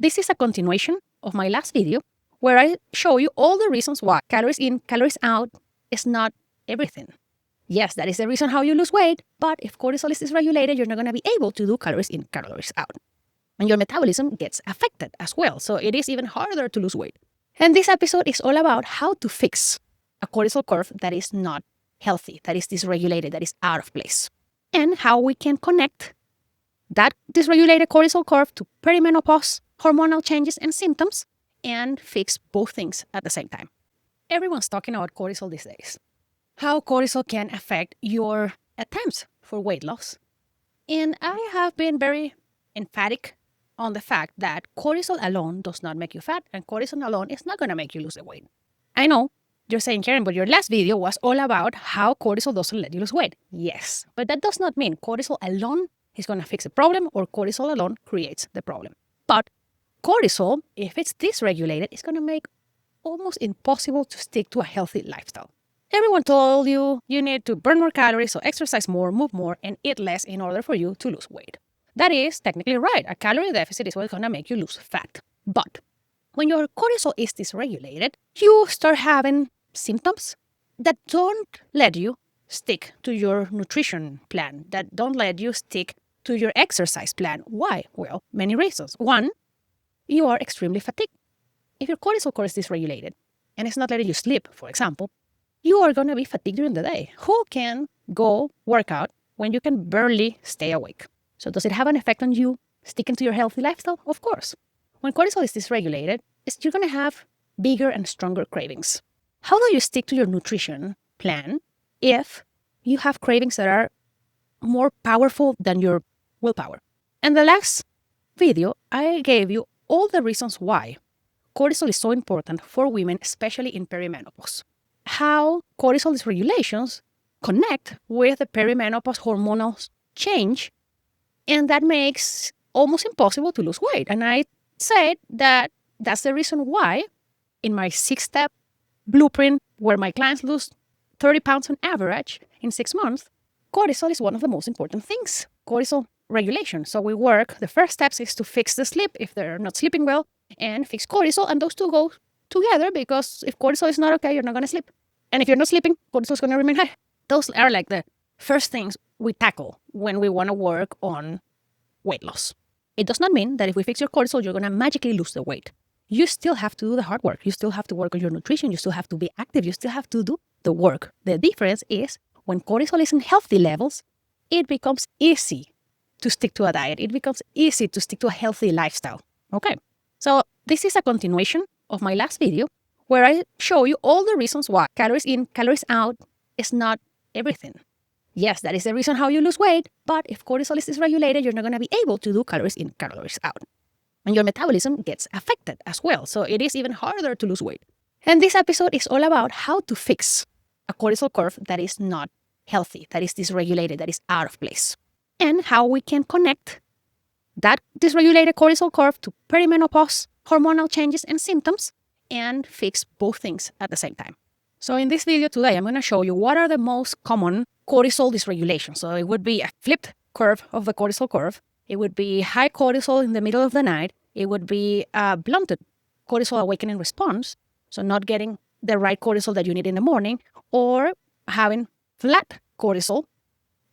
This is a continuation of my last video where I show you all the reasons why calories in, calories out is not everything. Yes, that is the reason how you lose weight, but if cortisol is dysregulated, you're not going to be able to do calories in, calories out. And your metabolism gets affected as well, so it is even harder to lose weight. And this episode is all about how to fix a cortisol curve that is not healthy, that is dysregulated, that is out of place, and how we can connect that dysregulated cortisol curve to perimenopause, hormonal changes and symptoms, and fix both things at the same time. Everyone's talking about cortisol these days, how cortisol can affect your attempts for weight loss. And I have been very emphatic on the fact that cortisol alone does not make you fat, and cortisol alone is not going to make you lose the weight. I know you're saying, Karen, but your last video was all about how cortisol doesn't let you lose weight. Yes, but that does not mean cortisol alone is going to fix the problem or cortisol alone creates the problem. But cortisol, if it's dysregulated, is going to make almost impossible to stick to a healthy lifestyle. Everyone told you you need to burn more calories, so exercise more, move more, and eat less in order for you to lose weight. That is technically right. A calorie deficit is what's going to make you lose fat. But when your cortisol is dysregulated, you start having symptoms that don't let you stick to your nutrition plan, that don't let you stick to your exercise plan. Why? Well, many reasons. One, you are extremely fatigued. If your cortisol curve is dysregulated and it's not letting you sleep, for example, you are going to be fatigued during the day. Who can go work out when you can barely stay awake? So does it have an effect on you sticking to your healthy lifestyle? Of course. When cortisol is dysregulated, you're going to have bigger and stronger cravings. How do you stick to your nutrition plan if you have cravings that are more powerful than your willpower? In the last video, I gave you all the reasons why cortisol is so important for women, especially in perimenopause. How cortisol dysregulations connect with the perimenopause hormonal change, and that makes almost impossible to lose weight. And I said that that's the reason why in my 6-step blueprint, where my clients lose 30 pounds on average in 6 months, cortisol is one of the most important things. Cortisol regulation. So we work, the first steps is to fix the sleep if they're not sleeping well, and fix cortisol, and those two go together, because if cortisol is not okay, you're not going to sleep. And if you're not sleeping, cortisol is going to remain high. Those are like the first things we tackle when we want to work on weight loss. It does not mean that if we fix your cortisol, you're going to magically lose the weight. You still have to do the hard work. You still have to work on your nutrition. You still have to be active. You still have to do the work. The difference is when cortisol is in healthy levels, it becomes easy to stick to a diet. It becomes easy to stick to a healthy lifestyle. Okay, so this is a continuation of my last video where I show you all the reasons why calories in, calories out is not everything. Yes, that is the reason how you lose weight, but if cortisol is dysregulated, you're not going to be able to do calories in, calories out. And your metabolism gets affected as well, so it is even harder to lose weight. And this episode is all about how to fix a cortisol curve that is not healthy, that is dysregulated, that is out of place, and how we can connect that dysregulated cortisol curve to perimenopause, hormonal changes and symptoms, and fix both things at the same time. So in this video today, I'm going to show you what are the most common cortisol dysregulations. So it would be a flipped curve of the cortisol curve. It would be high cortisol in the middle of the night. It would be a blunted cortisol awakening response, so not getting the right cortisol that you need in the morning, or having flat cortisol,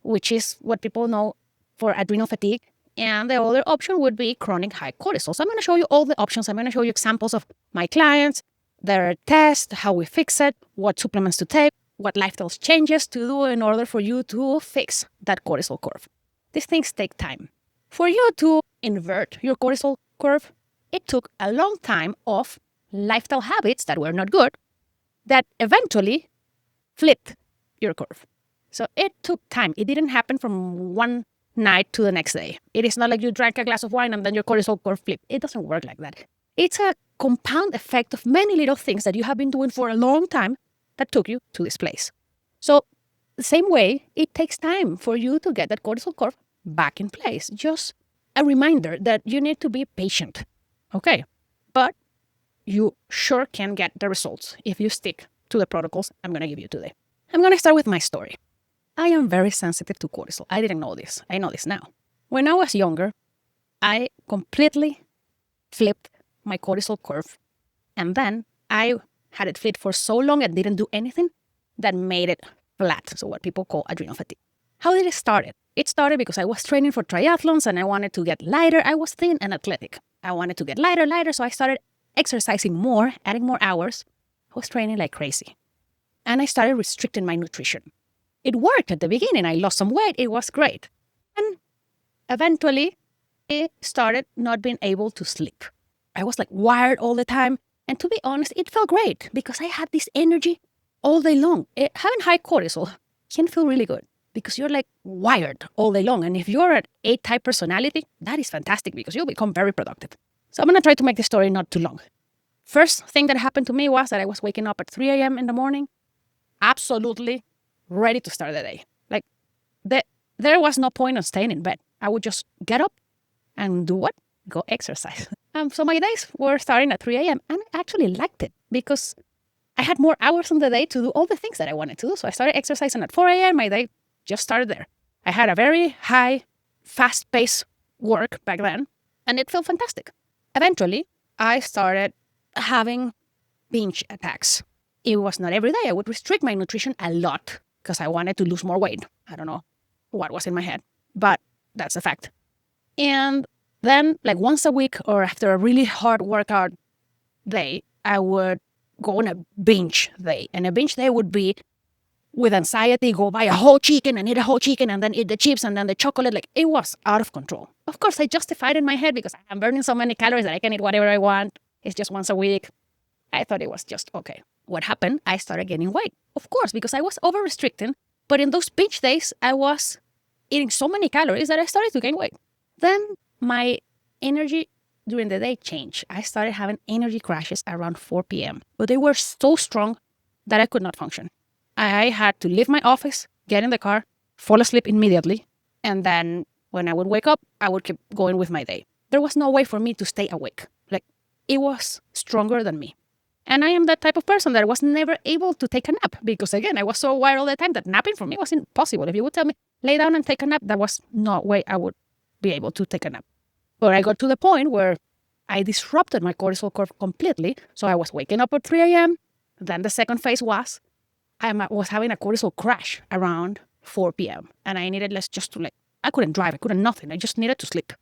which is what people know for adrenal fatigue. And the other option would be chronic high cortisol. So I'm going to show you all the options. I'm going to show you examples of my clients, their tests, how we fix it, what supplements to take, what lifestyle changes to do in order for you to fix that cortisol curve. These things take time. For you to invert your cortisol curve, it took a long time of lifestyle habits that were not good that eventually flipped your curve. So it took time. It didn't happen from one night to the next day. It is not like you drank a glass of wine and then your cortisol curve flipped. It doesn't work like that. It's a compound effect of many little things that you have been doing for a long time that took you to this place. So the same way, it takes time for you to get that cortisol curve back in place. Just a reminder that you need to be patient, okay? But you sure can get the results if you stick to the protocols I'm going to give you today. I'm going to start with my story. I am very sensitive to cortisol. I didn't know this. I know this now. When I was younger, I completely flipped my cortisol curve. And then I had it flipped for so long and didn't do anything that made it flat. So what people call adrenal fatigue. How did it start? It started because I was training for triathlons and I wanted to get lighter. I was thin and athletic. I wanted to get lighter. So I started exercising more, adding more hours. I was training like crazy. And I started restricting my nutrition. It worked at the beginning. I lost some weight. It was great. And eventually, it started not being able to sleep. I was like wired all the time. And to be honest, it felt great because I had this energy all day long. Having high cortisol can feel really good because you're like wired all day long. And if you're an A-type personality, that is fantastic because you'll become very productive. So I'm going to try to make the story not too long. First thing that happened to me was that I was waking up at 3 a.m. in the morning, absolutely ready to start the day. Like there was no point in staying in bed. I would just get up and do what? Go exercise. So my days were starting at 3 a.m. and I actually liked it because I had more hours in the day to do all the things that I wanted to do. So I started exercising at 4 a.m. My day just started there. I had a very high, fast-paced work back then, and it felt fantastic. Eventually, I started having binge attacks. It was not every day. I would restrict my nutrition a lot because I wanted to lose more weight. I don't know what was in my head, but that's a fact. And then, like once a week or after a really hard workout day, I would go on a binge day. And a binge day would be with anxiety, go buy a whole chicken and eat a whole chicken and then eat the chips and then the chocolate. Like it was out of control. Of course, I justified in my head because I'm burning so many calories that I can eat whatever I want. It's just once a week. I thought it was just okay. What happened? I started gaining weight. Of course, because I was over-restricting. But in those binge days, I was eating so many calories that I started to gain weight. Then my energy during the day changed. I started having energy crashes around 4 p.m. But they were so strong that I could not function. I had to leave my office, get in the car, fall asleep immediately. And then when I would wake up, I would keep going with my day. There was no way for me to stay awake. Like it was stronger than me. And I am that type of person that was never able to take a nap because, again, I was so wired all the time that napping for me was impossible. If you would tell me, lay down and take a nap, that was no way I would be able to take a nap. But I got to the point where I disrupted my cortisol curve completely. So I was waking up at 3 a.m. Then the second phase was I was having a cortisol crash around 4 p.m. And I needed I couldn't drive, I couldn't nothing. I just needed to sleep.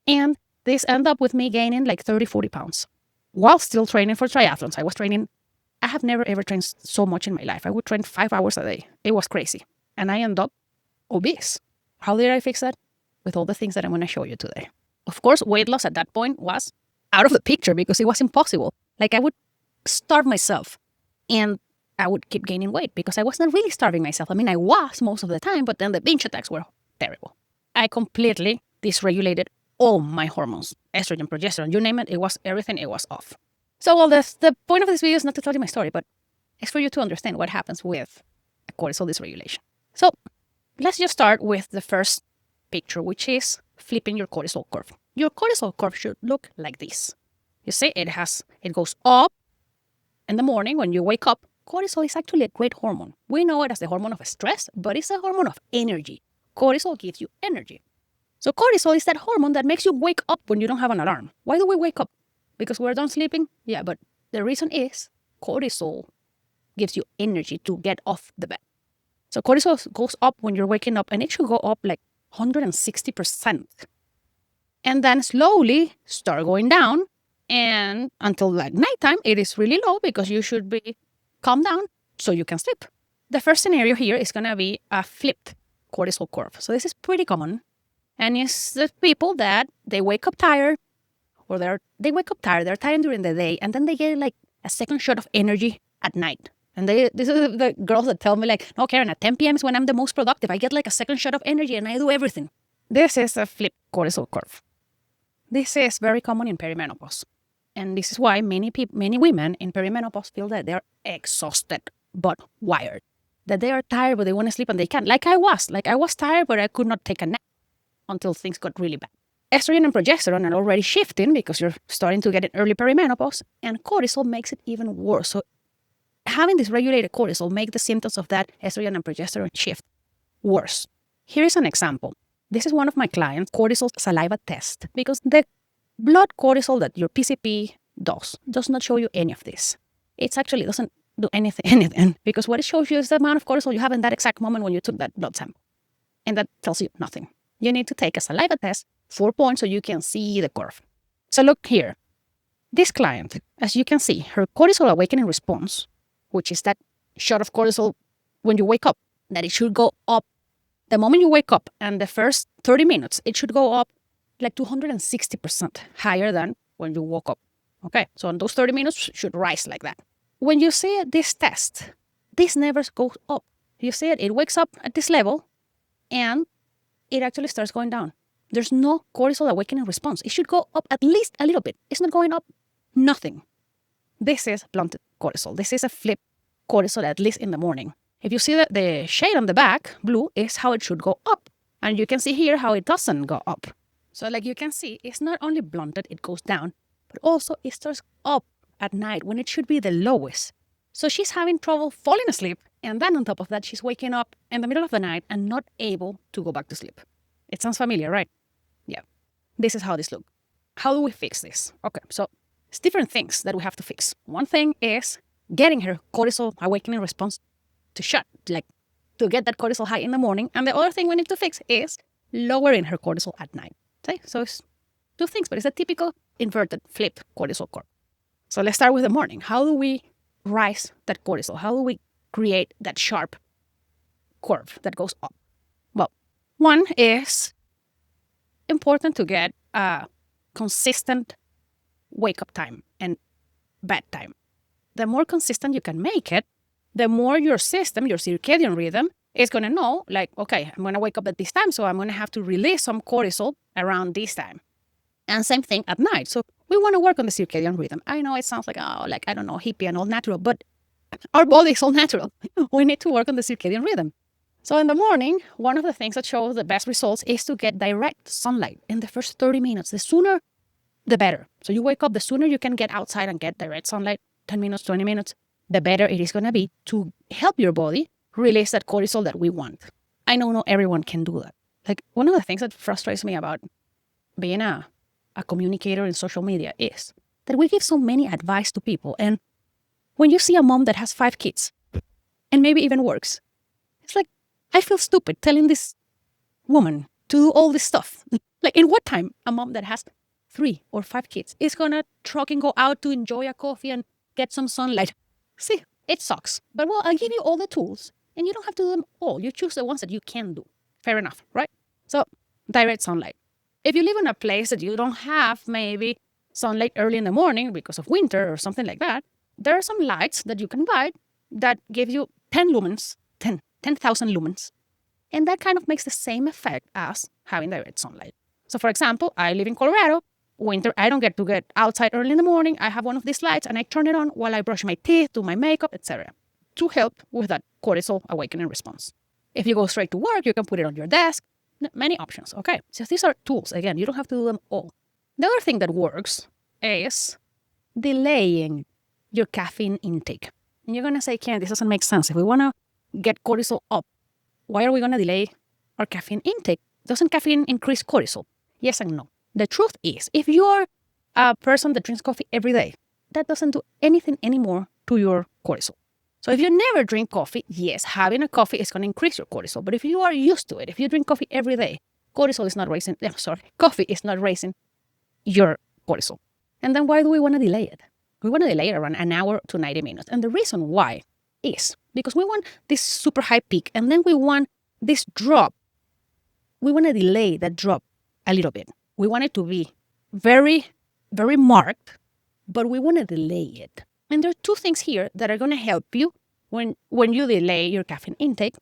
And this ended up with me gaining like 30, 40 pounds. While still training for triathlons. I have never ever trained so much in my life. I would train 5 hours a day. It was crazy. And I ended up obese. How did I fix that? With all the things that I'm going to show you today. Of course, weight loss at that point was out of the picture because it was impossible. Like I would starve myself and I would keep gaining weight because I wasn't really starving myself. I mean, I was most of the time, but then the binge attacks were terrible. I completely dysregulated all my hormones, estrogen, progesterone, you name it, everything was off. So all this, the point of this video is not to tell you my story, but it's for you to understand what happens with a cortisol dysregulation. So let's just start with the first picture, which is flipping your cortisol curve. Your cortisol curve should look like this. You see, it goes up in the morning when you wake up. Cortisol is actually a great hormone. We know it as the hormone of stress, but it's a hormone of energy. Cortisol gives you energy. So cortisol is that hormone that makes you wake up when you don't have an alarm. Why do we wake up? Because we're done sleeping? Yeah, but the reason is cortisol gives you energy to get off the bed. So cortisol goes up when you're waking up, and it should go up like 160%. And then slowly start going down, and until like nighttime, it is really low because you should be calm down so you can sleep. The first scenario here is going to be a flipped cortisol curve. So this is pretty common. And it's the people that they wake up tired, or they're tired during the day, and then they get like a second shot of energy at night. And this is the girls that tell me like, no, Karen, at 10 p.m. is when I'm the most productive. I get like a second shot of energy and I do everything. This is a flipped cortisol curve. This is very common in perimenopause. And this is why many women in perimenopause feel that they're exhausted, but wired. That they are tired, but they want to sleep and they can't. Like I was tired, but I could not take a nap until things got really bad. Estrogen and progesterone are already shifting because you're starting to get an early perimenopause, and cortisol makes it even worse. So having this regulated cortisol makes the symptoms of that estrogen and progesterone shift worse. Here is an example. This is one of my clients' cortisol saliva test because the blood cortisol that your PCP does not show you any of this. It actually doesn't do anything because what it shows you is the amount of cortisol you have in that exact moment when you took that blood sample. And that tells you nothing. You need to take a saliva test, 4 points, so you can see the curve. So look here. This client, as you can see, her cortisol awakening response, which is that shot of cortisol when you wake up, that it should go up. The moment you wake up and the first 30 minutes, it should go up like 260% higher than when you woke up. Okay, so in those 30 minutes should rise like that. When you see this test, this never goes up. You see it wakes up at this level and it actually starts going down. There's no cortisol awakening response. It should go up at least a little bit. It's not going up nothing. This is blunted cortisol. This is a flip cortisol, at least in the morning. If you see that the shade on the back, blue, is how it should go up. And you can see here how it doesn't go up. So like you can see, it's not only blunted, it goes down, but also it starts up at night when it should be the lowest. So she's having trouble falling asleep. And then on top of that, she's waking up in the middle of the night and not able to go back to sleep. It sounds familiar, right? Yeah. This is how this looks. How do we fix this? Okay, so it's different things that we have to fix. One thing is getting her cortisol awakening response to shut, like to get that cortisol high in the morning. And the other thing we need to fix is lowering her cortisol at night. Okay? So it's two things, but it's a typical inverted flip cortisol curve. So let's start with the morning. How do we rise that cortisol? How do we create that sharp curve that goes up? Well, one is important to get a consistent wake-up time and bedtime. The more consistent you can make it, the more your system, your circadian rhythm, is going to know, like, okay, I'm going to wake up at this time, so I'm going to have to release some cortisol around this time. And same thing at night. So we want to work on the circadian rhythm. I know it sounds like, I don't know, hippie and all natural, but our body is all natural. We need to work on the circadian rhythm. So in the morning, one of the things that shows the best results is to get direct sunlight in the first 30 minutes. The sooner, the better. So you wake up, the sooner you can get outside and get direct sunlight, 10 minutes, 20 minutes, the better it is going to be to help your body release that cortisol that we want. I know not everyone can do that. Like one of the things that frustrates me about being a communicator in social media is that we give so many advice to people. And when you see a mom that has 5 kids and maybe even works, it's like, I feel stupid telling this woman to do all this stuff. Like in what time a mom that has 3 or 5 kids is going to truck and go out to enjoy a coffee and get some sunlight? See, it sucks. But well, I'll give you all the tools and you don't have to do them all. You choose the ones that you can do. Fair enough, right? So direct sunlight. If you live in a place that you don't have maybe sunlight early in the morning because of winter or something like that, there are some lights that you can buy that give you 10 lumens, 10,000 lumens. And that kind of makes the same effect as having direct sunlight. So for example, I live in Colorado. Winter, I don't get to get outside early in the morning. I have one of these lights and I turn it on while I brush my teeth, do my makeup, etc. to help with that cortisol awakening response. If you go straight to work, you can put it on your desk. Many options, okay? So these are tools. Again, you don't have to do them all. The other thing that works is delaying your caffeine intake. And you're going to say, Ken, this doesn't make sense. If we want to get cortisol up, why are we going to delay our caffeine intake? Doesn't caffeine increase cortisol? Yes and no. The truth is, if you're a person that drinks coffee every day, that doesn't do anything anymore to your cortisol. So if you never drink coffee, yes, having a coffee is going to increase your cortisol. But if you are used to it, if you drink coffee every day, coffee is not raising your cortisol. And then why do we want to delay it? We want to delay it around an hour to 90 minutes. And the reason why is because we want this super high peak and then we want this drop. We want to delay that drop a little bit. We want it to be very, very marked, but we want to delay it. And there are 2 things here that are going to help you when you delay your caffeine intake,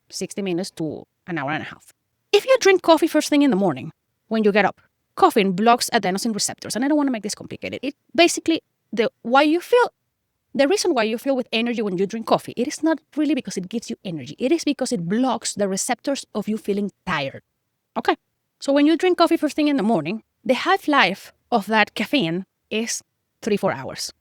60 minutes to an hour and a half. If you drink coffee first thing in the morning, when you get up, caffeine blocks adenosine receptors. And I don't want to make this complicated. It basically, the reason why you feel with energy when you drink coffee, it is not really because it gives you energy. It is because it blocks the receptors of you feeling tired. Okay? So when you drink coffee first thing in the morning, the half-life of that caffeine is 3-4 hours,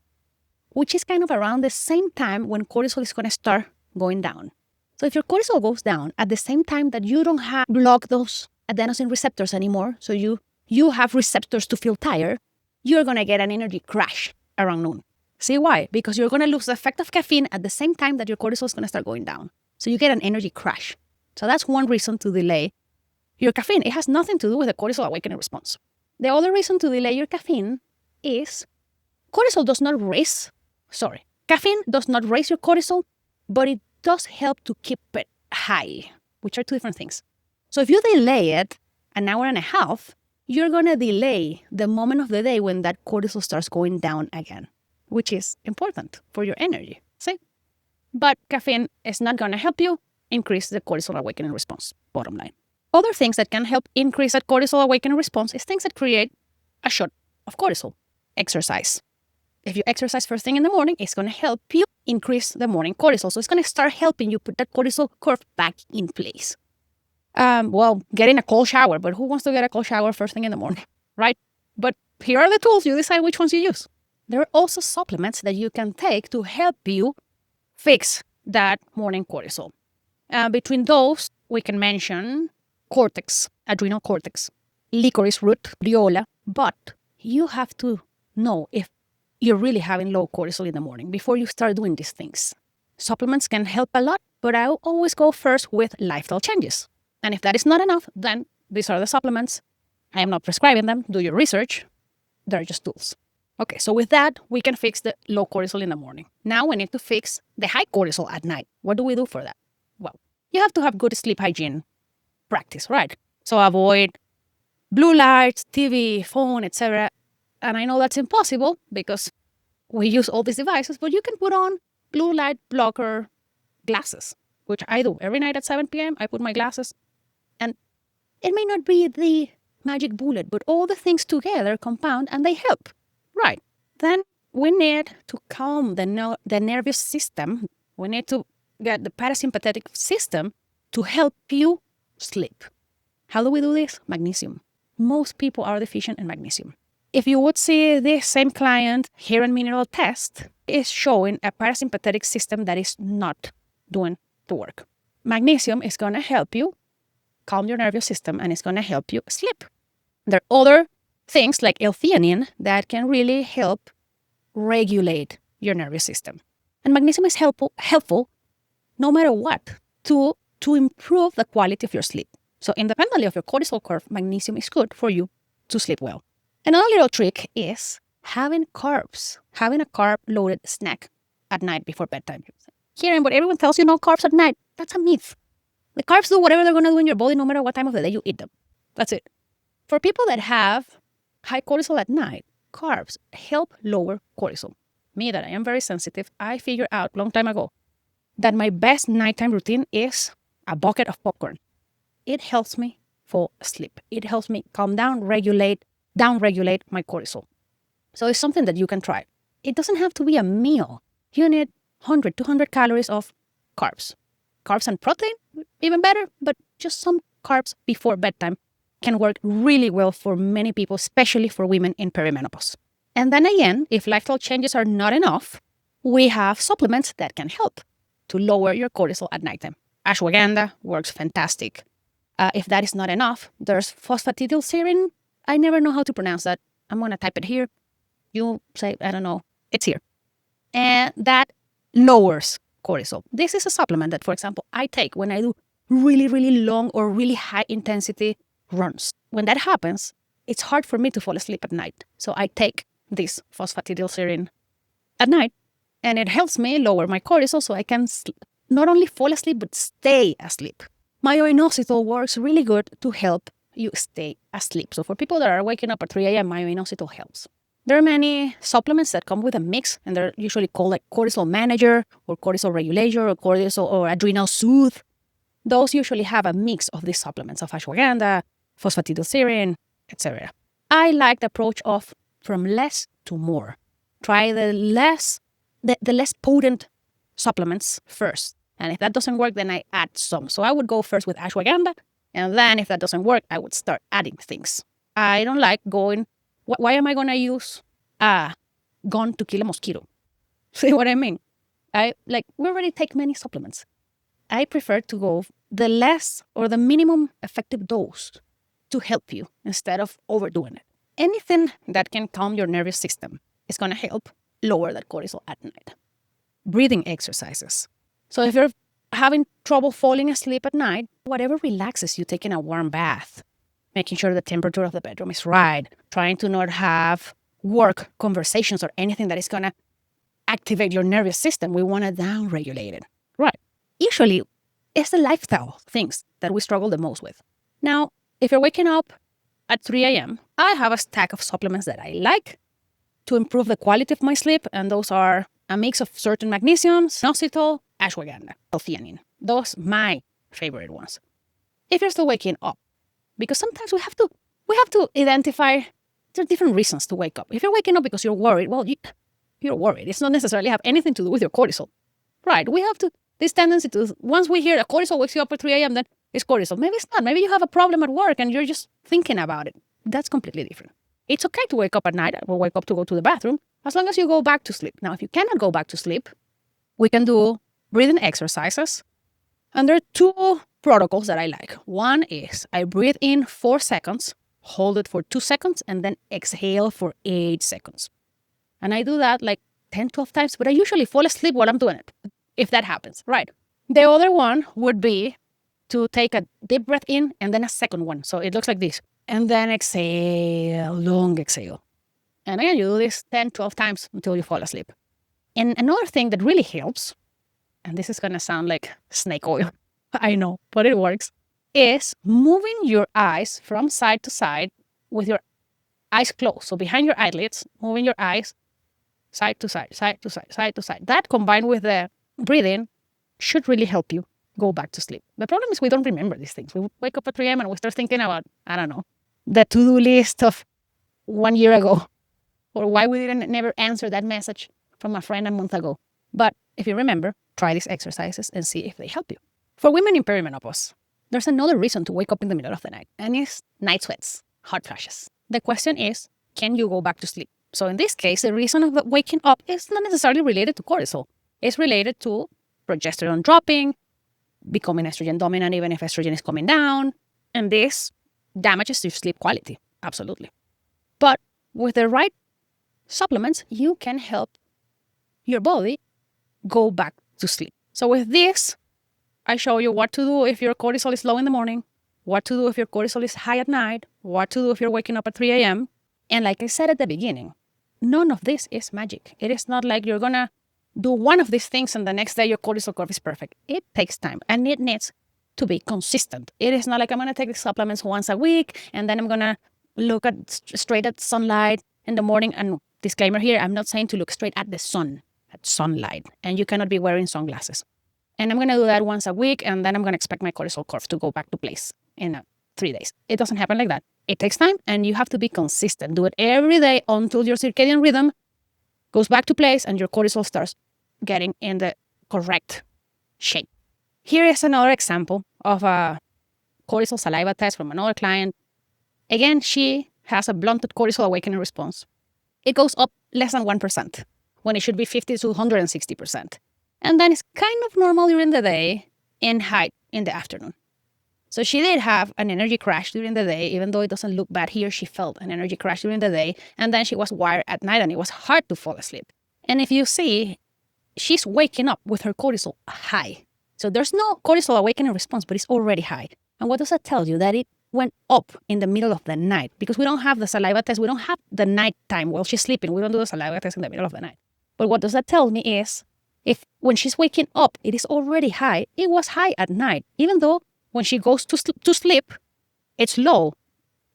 which is kind of around the same time when cortisol is going to start going down. So if your cortisol goes down at the same time that you don't have block those adenosine receptors anymore, so you have receptors to feel tired, you're going to get an energy crash around noon. See why? Because you're going to lose the effect of caffeine at the same time that your cortisol is going to start going down. So you get an energy crash. So that's one reason to delay your caffeine. It has nothing to do with the cortisol awakening response. The other reason to delay your caffeine is caffeine does not raise your cortisol, but it does help to keep it high, which are two different things. So if you delay it an hour and a half, you're going to delay the moment of the day when that cortisol starts going down again, which is important for your energy. See? But caffeine is not going to help you increase the cortisol awakening response, bottom line. Other things that can help increase that cortisol awakening response is things that create a shot of cortisol. Exercise. If you exercise first thing in the morning, it's going to help you increase the morning cortisol. So it's going to start helping you put that cortisol curve back in place. Getting a cold shower, but who wants to get a cold shower first thing in the morning, right? But here are the tools. You decide which ones you use. There are also supplements that you can take to help you fix that morning cortisol. Between those, we can mention cortex, adrenal cortex, licorice root, viola, but you have to know if you're really having low cortisol in the morning before you start doing these things. Supplements can help a lot, but I always go first with lifestyle changes. And if that is not enough, then these are the supplements. I am not prescribing them. Do your research. They're just tools. Okay, so with that, we can fix the low cortisol in the morning. Now we need to fix the high cortisol at night. What do we do for that? Well, you have to have good sleep hygiene practice, right? So avoid blue lights, TV, phone, etc. And I know that's impossible because we use all these devices, but you can put on blue light blocker glasses, which I do. Every night at 7 p.m., I put my glasses. And it may not be the magic bullet, but all the things together compound and they help. Right. Then we need to calm the nervous system. We need to get the parasympathetic system to help you sleep. How do we do this? Magnesium. Most people are deficient in magnesium. If you would see this same client hair and mineral test is showing a parasympathetic system that is not doing the work. Magnesium is going to help you calm your nervous system and it's going to help you sleep. There are other things like L-theanine that can really help regulate your nervous system. And magnesium is helpful no matter what to improve the quality of your sleep. So independently of your cortisol curve, magnesium is good for you to sleep well. Another little trick is having carbs, having a carb-loaded snack at night before bedtime. Hearing what everyone tells you, no carbs at night, that's a myth. The carbs do whatever they're going to do in your body no matter what time of the day you eat them. That's it. For people that have high cortisol at night, carbs help lower cortisol. Me, that I am very sensitive, I figured out a long time ago that my best nighttime routine is a bucket of popcorn. It helps me fall asleep. It helps me calm down, down-regulate my cortisol. So it's something that you can try. It doesn't have to be a meal. You need 100, 200 calories of carbs. Carbs and protein, even better, but just some carbs before bedtime can work really well for many people, especially for women in perimenopause. And then again, if lifestyle changes are not enough, we have supplements that can help to lower your cortisol at nighttime. Ashwagandha works fantastic. If that is not enough, there's phosphatidylserine. I never know how to pronounce that. I'm going to type it here. You say, I don't know. It's here. And that lowers cortisol. This is a supplement that, for example, I take when I do really, really long or really high intensity runs. When that happens, it's hard for me to fall asleep at night. So I take this phosphatidylserine at night, and it helps me lower my cortisol so I can not only fall asleep, but stay asleep. Myo-inositol works really good to help you stay asleep. So for people that are waking up at 3 a.m., myo-inositol helps. There are many supplements that come with a mix, and they're usually called like cortisol manager or cortisol regulator or cortisol or adrenal soothe. Those usually have a mix of these supplements of ashwagandha, phosphatidylserine, etc. I like the approach of from less to more. Try the less potent supplements first. And if that doesn't work, then I add some. So I would go first with ashwagandha. And then if that doesn't work, I would start adding things. I don't like going, why am I going to use a gun to kill a mosquito? See what I mean? We already take many supplements. I prefer to go the less or the minimum effective dose to help you instead of overdoing it. anything that can calm your nervous system is going to help lower that cortisol at night. Breathing exercises. So if you're having trouble falling asleep at night, whatever relaxes you, taking a warm bath, making sure the temperature of the bedroom is right, trying to not have work conversations or anything that is going to activate your nervous system. We want to down-regulate it. Right. Usually, it's the lifestyle things that we struggle the most with. Now, if you're waking up at 3 a.m., I have a stack of supplements that I like to improve the quality of my sleep, and those are a mix of certain magnesiums, inositol, ashwagandha, L-theanine. Those are my favorite ones. If you're still waking up, because sometimes we have to identify there are different reasons to wake up. If you're waking up because you're worried, well, you're worried. It's not necessarily have anything to do with your cortisol. Right. We have this tendency to, once we hear that cortisol wakes you up at 3 a.m., then it's cortisol. Maybe it's not. Maybe you have a problem at work and you're just thinking about it. That's completely different. It's okay to wake up at night or wake up to go to the bathroom as long as you go back to sleep. Now, if you cannot go back to sleep, we can do breathing exercises. And there are two protocols that I like. One is I breathe in 4 seconds, hold it for 2 seconds, and then exhale for 8 seconds. And I do that like 10, 12 times, but I usually fall asleep while I'm doing it, if that happens, right? The other one would be to take a deep breath in and then a second one. So it looks like this. And then exhale, long exhale. And again, you do this 10, 12 times until you fall asleep. And another thing that really helps, and this is going to sound like snake oil, I know, but it works, is moving your eyes from side to side with your eyes closed. So behind your eyelids, moving your eyes side to side, side to side, side to side. That combined with the breathing should really help you go back to sleep. The problem is we don't remember these things. We wake up at 3 a.m. and we start thinking about, I don't know, the to-do list of 1 year ago, or why we didn't never answer that message from a friend a month ago. But if you remember, try these exercises and see if they help you. For women in perimenopause, there's another reason to wake up in the middle of the night, and it's night sweats, hot flashes. The question is, can you go back to sleep? So in this case, the reason of waking up is not necessarily related to cortisol. It's related to progesterone dropping, becoming estrogen dominant even if estrogen is coming down, and this damages your sleep quality, absolutely. But with the right supplements, you can help your body go back to sleep. So with this, I show you what to do if your cortisol is low in the morning, what to do if your cortisol is high at night, what to do if you're waking up at 3 a.m. And like I said at the beginning, none of this is magic. It is not like you're going to do one of these things and the next day your cortisol curve is perfect. It takes time and it needs to be consistent. It is not like I'm going to take the supplements once a week and then I'm going to look at straight at sunlight in the morning. And disclaimer here, I'm not saying to look straight at the sun, at sunlight, and you cannot be wearing sunglasses. And I'm going to do that once a week and then I'm going to expect my cortisol curve to go back to place in 3 days. It doesn't happen like that. It takes time and you have to be consistent. Do it every day until your circadian rhythm goes back to place and your cortisol starts getting in the correct shape. Here is another example of a cortisol saliva test from another client. Again, she has a blunted cortisol awakening response. It goes up less than 1% when it should be 50 to 160%. And then it's kind of normal during the day and high in the afternoon. So she did have an energy crash during the day, even though it doesn't look bad here. She felt an energy crash during the day, and then she was wired at night, and it was hard to fall asleep. And if you see, she's waking up with her cortisol high. So there's no cortisol awakening response, but it's already high. And what does that tell you? That it went up in the middle of the night, because we don't have the saliva test. We don't have the night time while she's sleeping. We don't do the saliva test in the middle of the night. But what does that tell me is, if when she's waking up, it is already high, it was high at night, even though when she goes to sleep, it's low.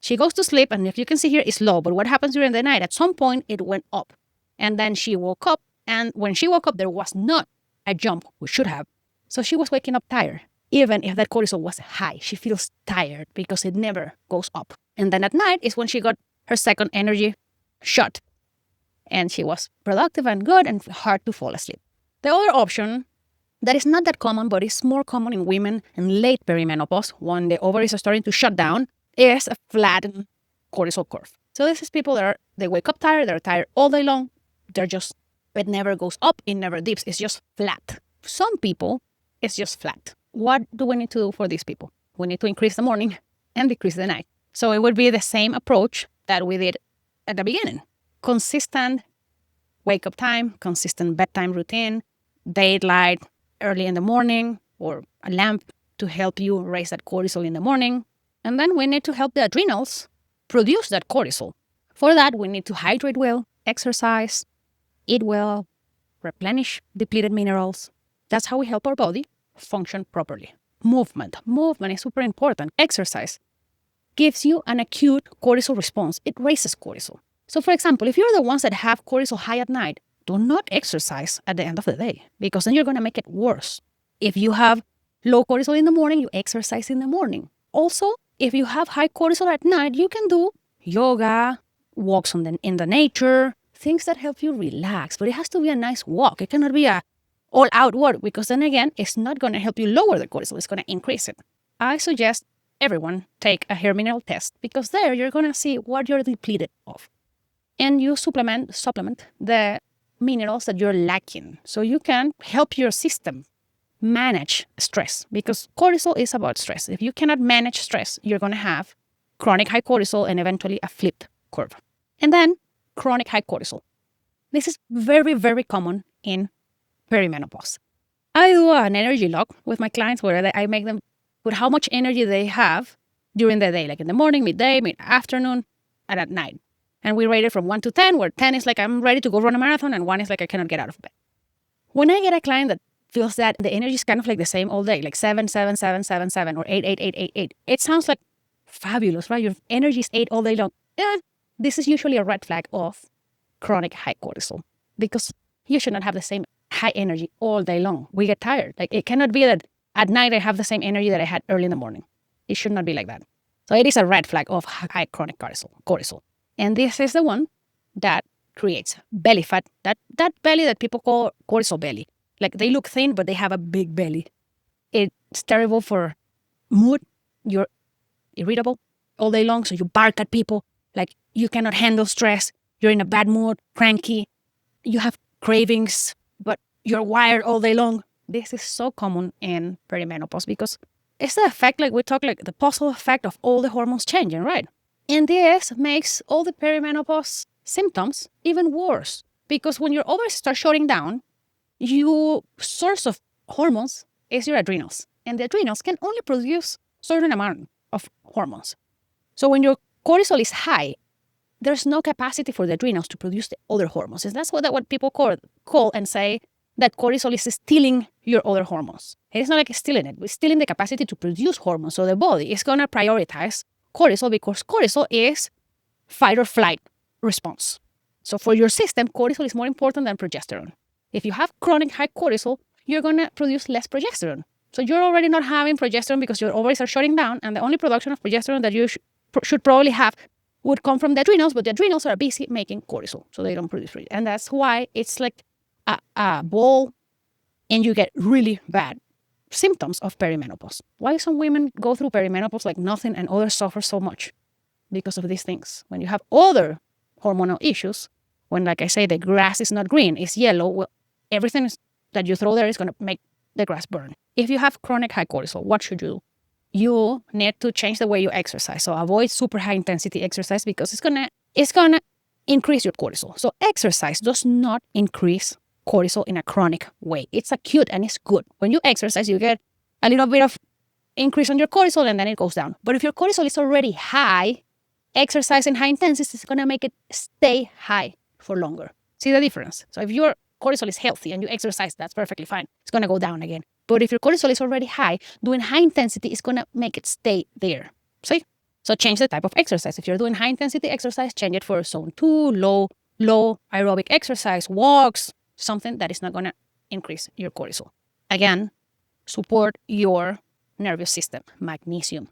She goes to sleep, and if you can see here, it's low. But what happens during the night? At some point, it went up. And then she woke up, and when she woke up, there was not a jump, we should have. So she was waking up tired. Even if that cortisol was high, she feels tired because it never goes up. And then at night is when she got her second energy shot. And she was productive and good and hard to fall asleep. The other option that is not that common, but is more common in women in late perimenopause, when the ovaries are starting to shut down, is a flattened cortisol curve. So this is people that they wake up tired, they're tired all day long, it never goes up, it never dips, it's just flat. Some people, it's just flat. What do we need to do for these people? We need to increase the morning and decrease the night. So it would be the same approach that we did at the beginning. Consistent wake-up time, consistent bedtime routine, daylight early in the morning, or a lamp to help you raise that cortisol in the morning. And then we need to help the adrenals produce that cortisol. For that, we need to hydrate well, exercise, eat well, replenish depleted minerals. That's how we help our body function properly. Movement is super important. Exercise gives you an acute cortisol response. It raises cortisol. So for example, if you're the ones that have cortisol high at night, do not exercise at the end of the day because then you're going to make it worse. If you have low cortisol in the morning, you exercise in the morning. Also, if you have high cortisol at night, you can do yoga, walks in the nature, things that help you relax. But it has to be a nice walk. It cannot be a all-out walk because then again, it's not going to help you lower the cortisol. It's going to increase it. I suggest everyone take a hair mineral test because there you're going to see what you're depleted of. And you supplement the minerals that you're lacking. So you can help your system manage stress because cortisol is about stress. If you cannot manage stress, you're going to have chronic high cortisol and eventually a flipped curve. And then chronic high cortisol. This is very, very common in perimenopause. I do an energy log with my clients where I make them put how much energy they have during the day, like in the morning, midday, mid-afternoon, and at night. And we rate it from 1 to 10, where 10 is like I'm ready to go run a marathon, and 1 is like I cannot get out of bed. When I get a client that feels that the energy is kind of like the same all day, like 7, 7, 7, 7, 7, or 8, 8, 8, 8, 8, it sounds like fabulous, right? Your energy is 8 all day long. This is usually a red flag of chronic high cortisol because you should not have the same high energy all day long. We get tired. Like it cannot be that at night I have the same energy that I had early in the morning. It should not be like that. So it is a red flag of high chronic cortisol. And this is the one that creates belly fat, that belly that people call cortisol belly. Like they look thin, but they have a big belly. It's terrible for mood. You're irritable all day long, so you bark at people. Like you cannot handle stress. You're in a bad mood, cranky. You have cravings, but you're wired all day long. This is so common in perimenopause because it's the effect, like we talk, like the possible effect of all the hormones changing, right? And this makes all the perimenopause symptoms even worse because when your ovaries start shutting down, your source of hormones is your adrenals. And the adrenals can only produce a certain amount of hormones. So when your cortisol is high, there's no capacity for the adrenals to produce the other hormones. And that's what people call and say that cortisol is stealing your other hormones. It's not like it's stealing it. It's stealing the capacity to produce hormones. So the body is going to prioritize cortisol because cortisol is fight or flight response. So for your system, cortisol is more important than progesterone. If you have chronic high cortisol, you're going to produce less progesterone. So you're already not having progesterone because your ovaries are shutting down, and the only production of progesterone that you should probably have would come from the adrenals, but the adrenals are busy making cortisol, so they don't produce it. And that's why it's like a ball, and you get really bad symptoms of perimenopause. Why some women go through perimenopause like nothing and others suffer so much? Because of these things. When you have other hormonal issues, when, like I say, the grass is not green, it's yellow, well, everything that you throw there is going to make the grass burn. If you have chronic high cortisol, what should you do? You need to change the way you exercise. So avoid super high intensity exercise because it's gonna increase your cortisol. So exercise does not increase cortisol in a chronic way. It's acute and it's good. When you exercise, you get a little bit of increase on your cortisol and then it goes down. But if your cortisol is already high, exercise in high intensity is gonna make it stay high for longer. See the difference? So if your cortisol is healthy and you exercise, that's perfectly fine. It's gonna go down again. But if your cortisol is already high, doing high intensity is going to make it stay there. See? So change the type of exercise. If you're doing high intensity exercise, change it for zone 2, low aerobic exercise, walks, something that is not going to increase your cortisol. Again, support your nervous system. Magnesium.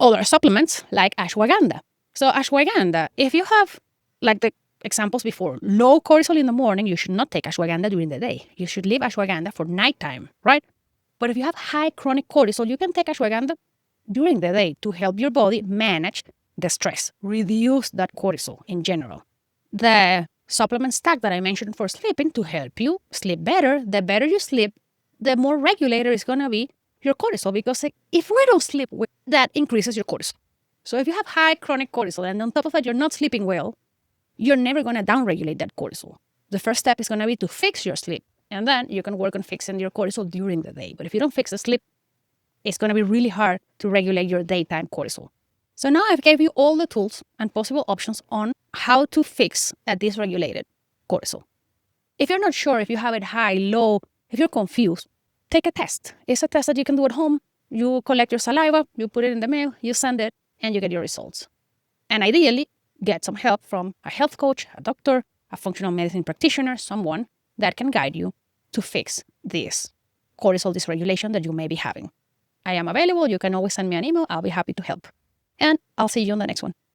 Other supplements like ashwagandha. So ashwagandha, if you have like the examples before, low cortisol in the morning, you should not take ashwagandha during the day. You should leave ashwagandha for nighttime, right? But if you have high chronic cortisol, you can take ashwagandha during the day to help your body manage the stress, reduce that cortisol in general. The supplement stack that I mentioned for sleeping to help you sleep better, the better you sleep, the more regulated is going to be your cortisol because if we don't sleep, that increases your cortisol. So if you have high chronic cortisol and on top of that, you're not sleeping well, you're never going to downregulate that cortisol. The first step is going to be to fix your sleep. And then you can work on fixing your cortisol during the day. But if you don't fix the sleep, it's going to be really hard to regulate your daytime cortisol. So now I've gave you all the tools and possible options on how to fix a dysregulated cortisol. If you're not sure if you have it high, low, if you're confused, take a test. It's a test that you can do at home. You collect your saliva, you put it in the mail, you send it, and you get your results. And ideally, get some help from a health coach, a doctor, a functional medicine practitioner, someone that can guide you to fix this cortisol dysregulation that you may be having. I am available. You can always send me an email. I'll be happy to help. And I'll see you on the next one.